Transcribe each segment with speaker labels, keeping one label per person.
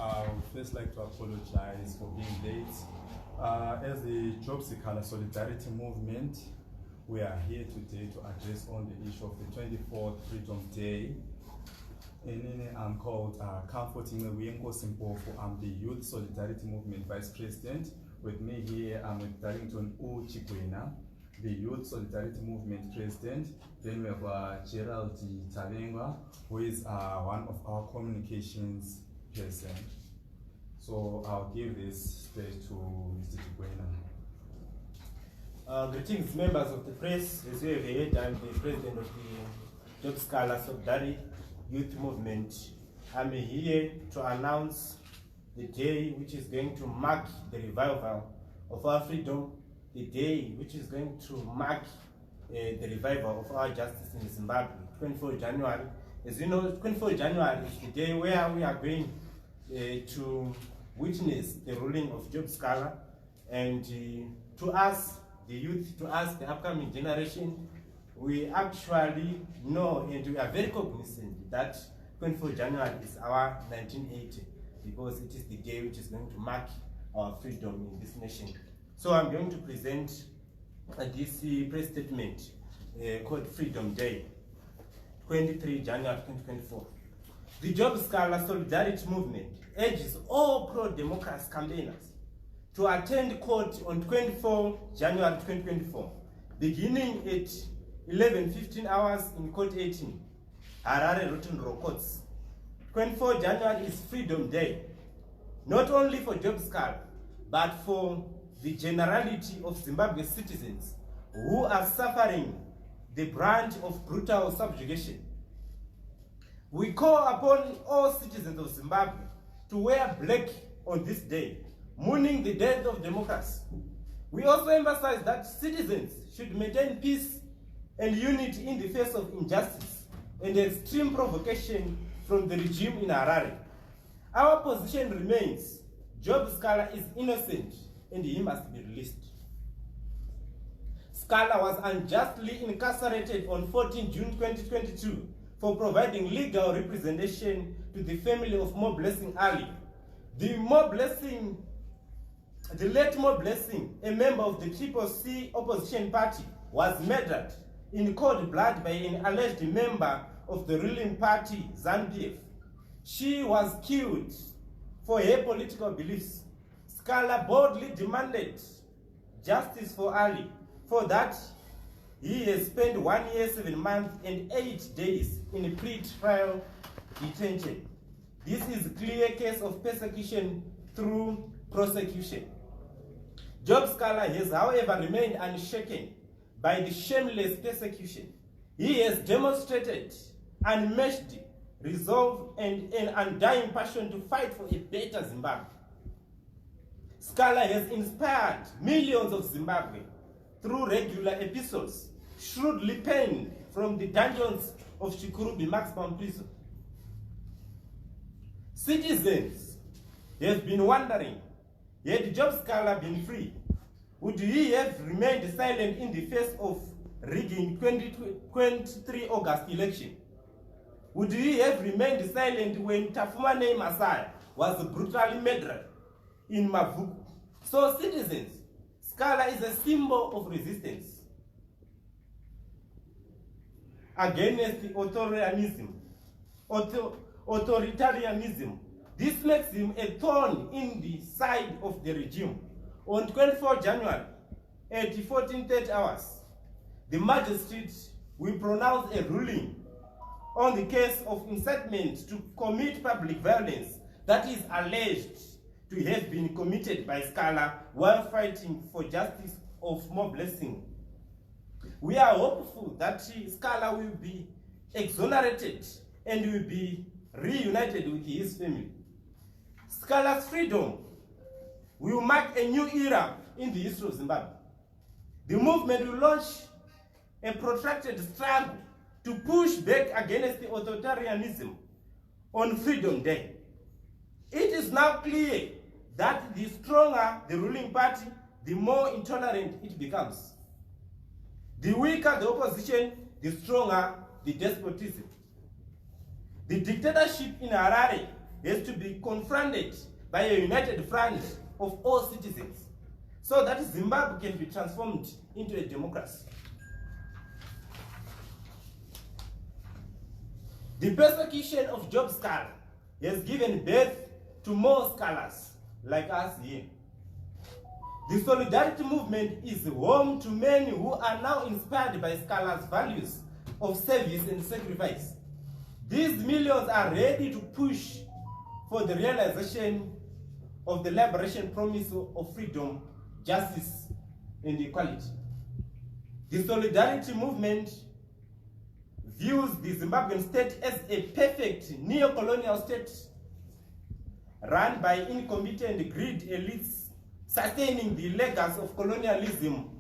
Speaker 1: I would first like to apologize for being late. As the Job Sikhala Solidarity Movement, we are here today to address on the issue of the 24th Freedom Day. I'm called Comforting Wienko Simpofu. I'm the Youth Solidarity Movement Vice President. With me here, I'm with Darlington U. Chikwena, the Youth Solidarity Movement President. Then we have Gerald Talenga, who is one of our communications person. So I'll give this stage to Mr. Chikwena.
Speaker 2: Greetings, members of the press. As you have heard, I'm the president of the Job Sikhala Solidarity Youth Movement. I'm here to announce the day which is going to mark the revival of our freedom, the day which is going to mark the revival of our justice in Zimbabwe, 24 January. As you know, 24 January is the day where we are going to witness the ruling of Job Sikhala, and to us, the youth, to us, the upcoming generation, we actually know and we are very cognizant that 24 January is our 1980, because it is the day which is going to mark our freedom in this nation. So I'm going to present this press statement called Freedom Day, 23 January 2024. The Job Sikhala Solidarity Movement urges all pro-democracy campaigners to attend court on 24 January 2024, beginning at 11:15 hours in Court 18, Harare Rotten Row Courts. 24 January is Freedom Day, not only for Job Sikhala, but for the generality of Zimbabwe citizens who are suffering the brunt of brutal subjugation. We call upon all citizens of Zimbabwe to wear black on this day, mourning the death of democracy. We also emphasize that citizens should maintain peace and unity in the face of injustice and extreme provocation from the regime in Harare. Our position remains: Job Sikhala is innocent and he must be released. Sikhala was unjustly incarcerated on 14 June 2022 for providing legal representation to the family of Mo Blessing Ali. The late Mo Blessing, a member of the Triple C opposition party, was murdered in cold blood by an alleged member of the ruling party, ZANU-PF. She was killed for her political beliefs. Sikhala boldly demanded justice for Ali. For that, he has spent 1 year, 7 months, and 8 days in pre-trial detention. This is a clear case of persecution through prosecution. Job Sikhala has, however, remained unshaken by the shameless persecution. He has demonstrated unmatched resolve and an undying passion to fight for a better Zimbabwe. Sikhala has inspired millions of Zimbabwe through regular episodes, shrewdly penned from the dungeons of Chikurubi maximum prison. Citizens have been wondering, had Job Sikhala been free, would he have remained silent in the face of rigging 23 August election? Would he have remained silent when Tafumane Masai was brutally murdered in Mavuku? So citizens, Sikhala is a symbol of resistance against the authoritarianism. This makes him a thorn in the side of the regime. On 24 January at 14:30 hours, the magistrate will pronounce a ruling on the case of incitement to commit public violence that is alleged to have been committed by Sikhala while fighting for justice of Mo Blessing. We are hopeful that Sikhala will be exonerated and will be reunited with his family. Sikhala's freedom will mark a new era in the history of Zimbabwe. The movement will launch a protracted struggle to push back against the authoritarianism on Freedom Day. It is now clear that the stronger the ruling party, the more intolerant it becomes. The weaker the opposition, the stronger the despotism. The dictatorship in Harare has to be confronted by a united front of all citizens so that Zimbabwe can be transformed into a democracy. The persecution of job Sikhala has given birth to more scholars like us here. The solidarity movement is home to many who are now inspired by Sikhala's values of service and sacrifice. These millions are ready to push for the realization of the liberation promise of freedom, justice, and equality. The solidarity movement views the Zimbabwean state as a perfect neo-colonial state run by incompetent greed elites sustaining the legacy of colonialism,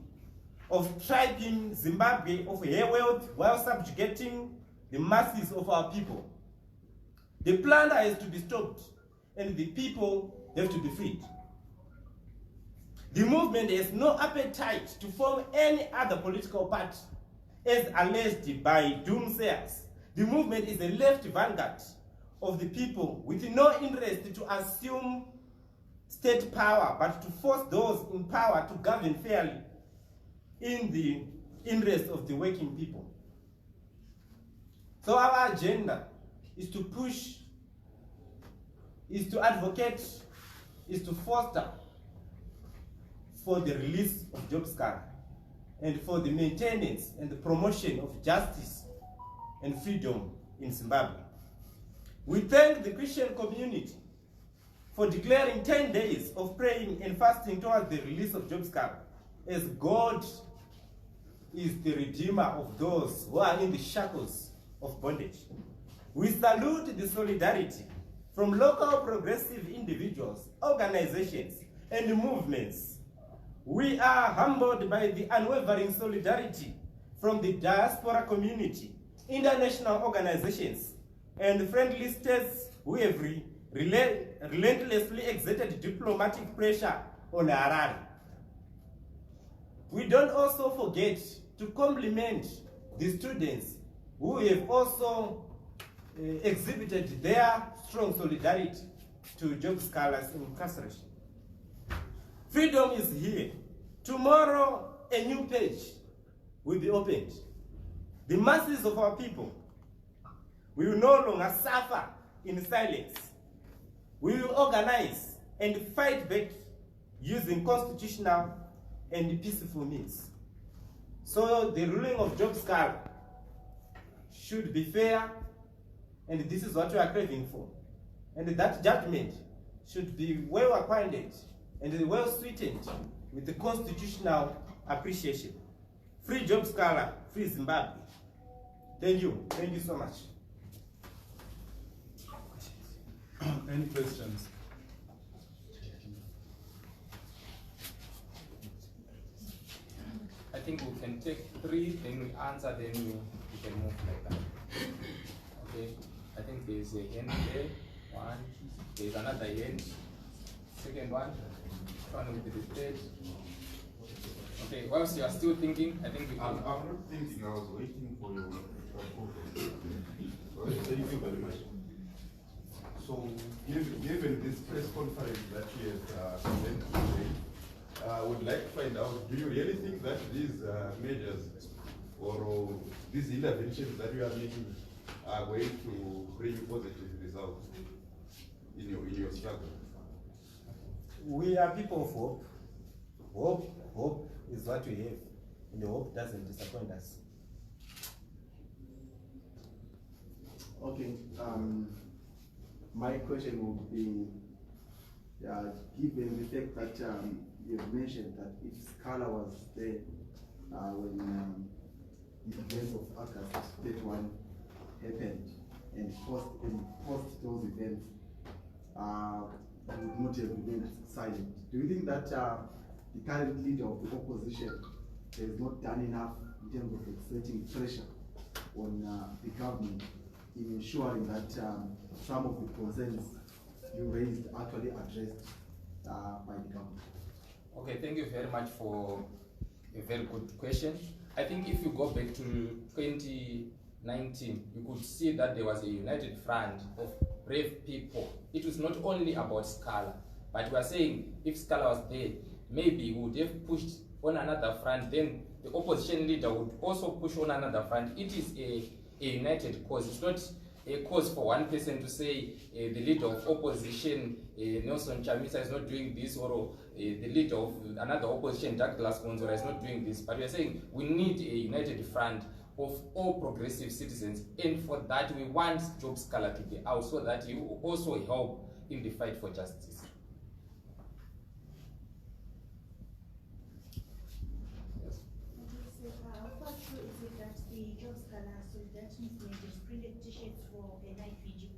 Speaker 2: of stripping Zimbabwe of her wealth while subjugating the masses of our people. The plunder has to be stopped and the people have to be freed. The movement has no appetite to form any other political party as alleged by doomsayers. The movement is a left vanguard of the people with no interest to assume state power, but to force those in power to govern fairly in the interest of the working people. So our agenda is to push, is to advocate, is to foster for the release of job Sikhala and for the maintenance and the promotion of justice and freedom in Zimbabwe. We thank the Christian community for declaring 10 days of praying and fasting towards the release of job Sikhala, as God is the redeemer of those who are in the shackles of bondage. We salute the solidarity from local progressive individuals, organizations, and movements. We are humbled by the unwavering solidarity from the diaspora community, international organizations, and friendly states who have relentlessly exerted diplomatic pressure on Harare. We don't also forget to compliment the students who have also exhibited their strong solidarity to job Sikhala's incarceration. Freedom is here. Tomorrow, a new page will be opened. The masses of our people will no longer suffer in silence. We will organize and fight back using constitutional and peaceful means. So the ruling of job Sikhala should be fair, and this is what we are craving for. And that judgment should be well acquainted and well sweetened with the constitutional appreciation. Free job Sikhala, free Zimbabwe. Thank you. Thank you so much.
Speaker 1: Any questions?
Speaker 3: I think we can take 3, then we answer, then we can move like that. Okay, I think there's a hand there, 1, there's another hand, second one with the third. Okay, whilst you are still thinking, I think we can.
Speaker 4: I'm not thinking, I was waiting for your thank you very much. So, given this press conference that you have presented today, I would like to find out, do you really think that these measures or these interventions that you are making are going to bring positive results in your struggle?
Speaker 2: We are people of hope. Hope is what we have, and the hope doesn't disappoint us.
Speaker 5: Okay, my question would be, given the fact that you've mentioned that if Sikhala was there when the events of August 31 happened, and post those events, would not have remained silent. Do you think that the current leader of the opposition has not done enough in terms of exerting pressure on the government in ensuring that some of the concerns you raised actually addressed by the government?
Speaker 3: Okay, thank you very much for a very good question. I think if you go back to 2019, you could see that there was a united front of brave people. It was not only about Sikhala, but we are saying if Sikhala was there, maybe we would have pushed on another front, then the opposition leader would also push on another front. It is a united cause. It's not a cause for one person to say the leader of opposition, Nelson Chamisa, is not doing this, or the leader of another opposition, Douglas Gonzora, is not doing this. But we are saying we need a united front of all progressive citizens, and for that we want Job Sikhala to be out so that he will also help in the fight for justice. Yes.
Speaker 6: So, how far true is it that the Job Sikhala solidarity movement has printed t-shirts for a night vigil?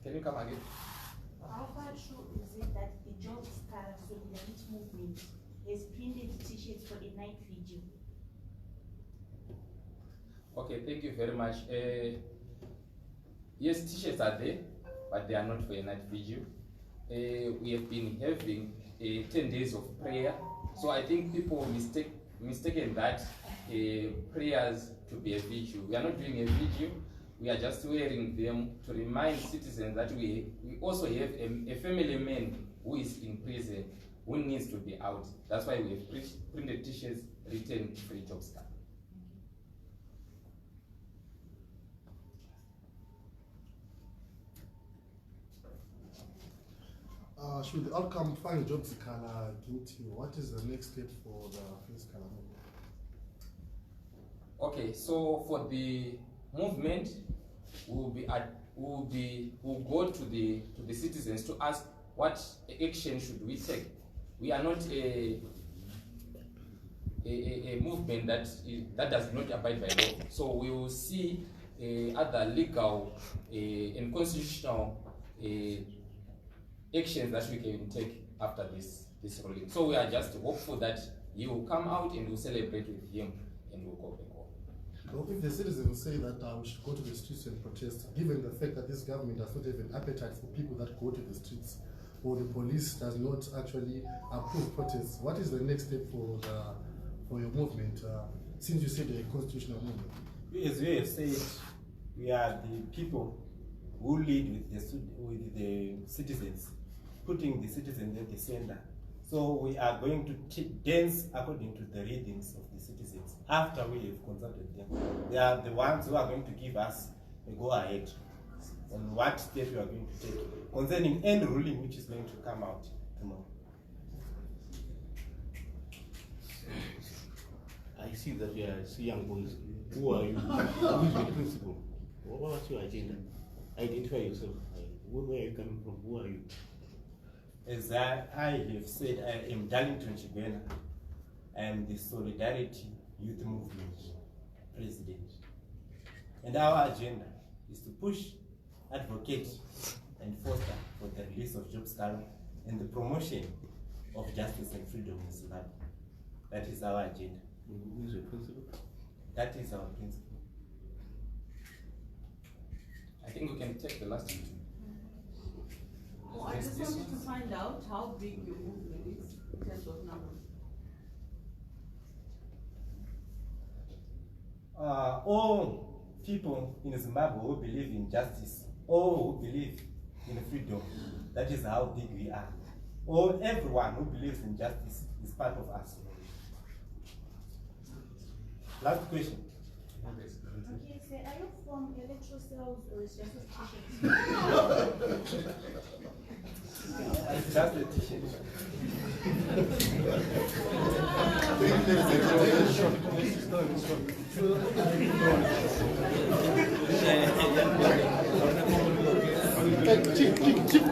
Speaker 3: Can you come again?
Speaker 6: How far true is it that the Job Sikhala solidarity movement has printed t-shirts for a night vigil?
Speaker 3: Okay, thank you very much. Yes, t-shirts are there, but they are not for a night vigil. We have been having 10 days of prayer, so I think people mistaken that prayers to be a vigil. We are not doing a vigil. We are just wearing them to remind citizens that we also have a family man who is in prison, who needs to be out. That's why we have printed t-shirts written Free Job Sikhala.
Speaker 7: Should the outcome find Job Sikhala guilty, what is the next step for the Free Sikhala movement?
Speaker 3: Okay, so for the movement, we'll go to the citizens to ask what action should we take. We are not a movement that does not abide by law. So we will see other legal and constitutional actions that we can take after this ruling. So we are just hopeful that he will come out and we'll celebrate with him and we'll go back home.
Speaker 7: Well, if the citizens say that we should go to the streets and protest, given the fact that this government does not have an appetite for people that go to the streets, or the police does not actually approve protests, what is the next step for your movement, since you said you're a constitutional movement?
Speaker 2: As we have said, we are the people who lead with the citizens, putting the citizens at the center. So we are going to dance according to the rhythms of the citizens after we have consulted them. They are the ones who are going to give us a go-ahead on what step we are going to take concerning any ruling which is going to come out tomorrow.
Speaker 8: I see that you are young boys. Who are you? Who is your principal? What's your agenda? Identify yourself. Where are you coming from? Who are you?
Speaker 2: As I have said, I am Darlington Chibena. I am the Solidarity Youth Movement President. And our agenda is to push, advocate, and foster for the release of Job Sikhala and the promotion of justice and freedom in Zimbabwe. That is our agenda.
Speaker 8: Who is your principal?
Speaker 2: That is our principle.
Speaker 3: I think we can take the last one.
Speaker 9: Well, I just wanted to find out how big your movement is in terms of numbers.
Speaker 2: All people in Zimbabwe who believe in justice, all who believe in freedom, that is how big we are. Everyone who believes in justice is part of us. Last question.
Speaker 6: Okay, so are you from electoral cells or is just a t-shirt?
Speaker 2: It's just a t-shirt.
Speaker 7: Chief,